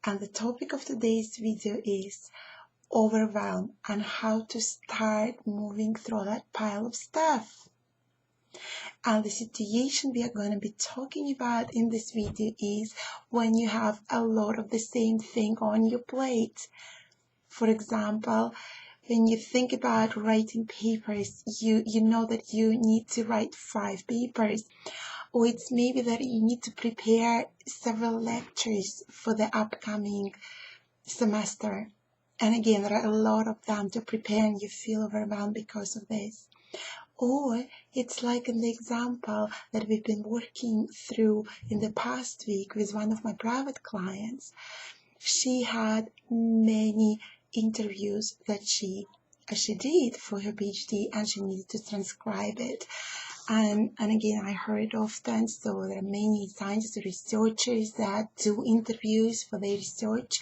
And the topic of today's video is overwhelm and how to start moving through that pile of stuff. And the situation we are going to be talking about in this video is when you have a lot of the same thing on your plate. For example, when you think about writing papers, you know that you need to write 5 papers. Or it's maybe that you need to prepare several lectures for the upcoming semester. And again, there are a lot of them to prepare and you feel overwhelmed because of this. Or it's like in the example that we've been working through in the past week with one of my private clients. She had many interviews that she did for her PhD and she needed to transcribe it. And again, I heard often, so there are many scientists, researchers that do interviews for their research,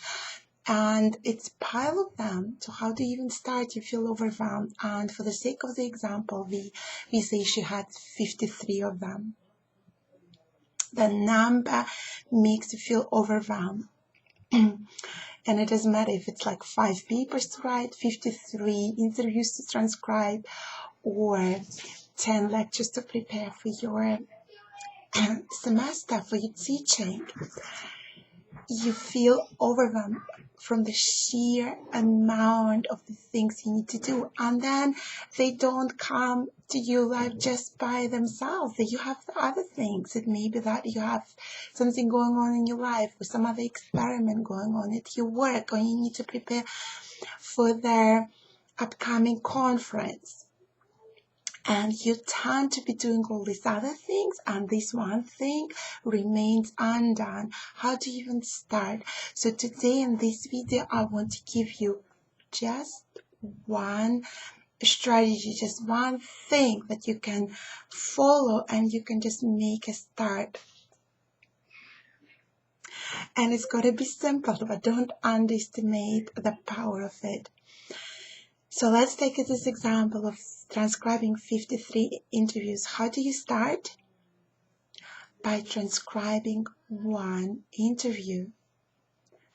and it's a pile of them. So how do you even start? You feel overwhelmed. And for the sake of the example, we say she had 53 of them. The number makes you feel overwhelmed. And it doesn't matter if it's like 5 papers to write, 53 interviews to transcribe, or 10 lectures to prepare for your semester, for your teaching. You feel overwhelmed from the sheer amount of the things you need to do, and then they don't come to you like just by themselves. You have other things. It may be that you have something going on in your life or some other experiment going on at your work, or you need to prepare for their upcoming conference. And you tend to be doing all these other things, and this one thing remains undone. How do you even start? So today in this video, I want to give you just one strategy, just one thing that you can follow and you can just make a start. And it's got to be simple, but don't underestimate the power of it. So let's take this example of transcribing 53 interviews. How do you start? By transcribing one interview.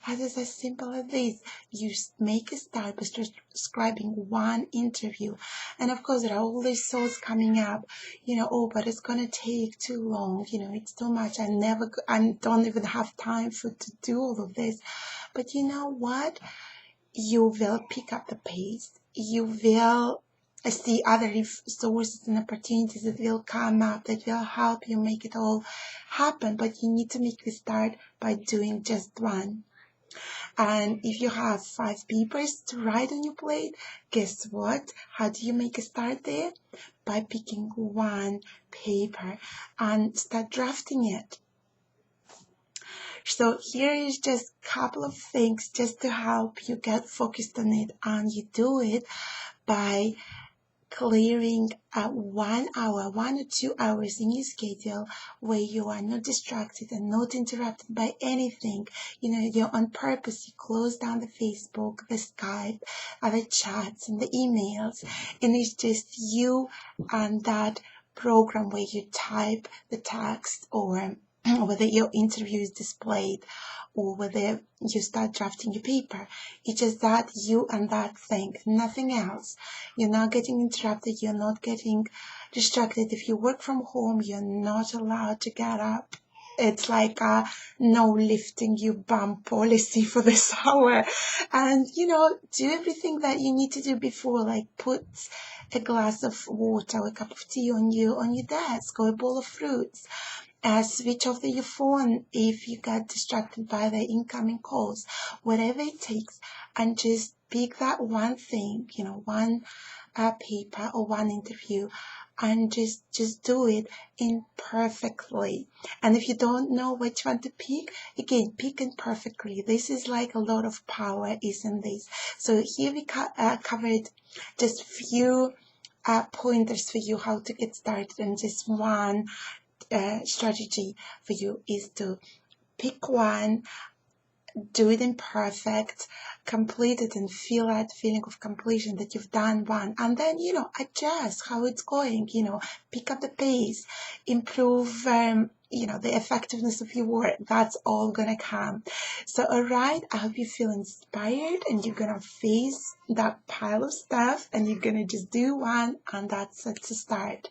That is as simple as this. You make a start by transcribing one interview. And of course, there are all these thoughts coming up, oh, but it's going to take too long. It's too much. I don't even have time to do all of this. But you know what? You will pick up the pace. You will see other resources and opportunities that will come up that will help you make it all happen. But you need to make the start by doing just one. And if you have 5 papers to write on your plate, guess what? How do you make a start there? By picking one paper and start drafting it. So here is just a couple of things just to help you get focused on it, and you do it by clearing 1 hour, 1 or 2 hours in your schedule where you are not distracted and not interrupted by anything. You're on purpose. You close down the Facebook, the Skype, the chats and the emails, and it's just you and that program where you type the text, or whether your interview is displayed, or whether you start drafting your paper. It's just that you and that thing, nothing else. You're not getting interrupted. You're not getting distracted. If you work from home, you're not allowed to get up. It's like a no lifting your bum policy for this hour. And, do everything that you need to do before, like put a glass of water or a cup of tea on your desk, or a bowl of fruits. Switch off your phone if you got distracted by the incoming calls, whatever it takes, and just pick that one thing, one paper or one interview, and just do it imperfectly. And if you don't know which one to pick, again, pick imperfectly. This is like a lot of power, isn't this? So here we covered just few pointers for you how to get started, and just one strategy for you is to pick one, do it imperfect, complete it, and feel that feeling of completion that you've done one, and then adjust how it's going, pick up the pace, improve the effectiveness of your work. That's all gonna come. So, all right, I hope you feel inspired and you're gonna face that pile of stuff and you're gonna just do one, and that's it to start.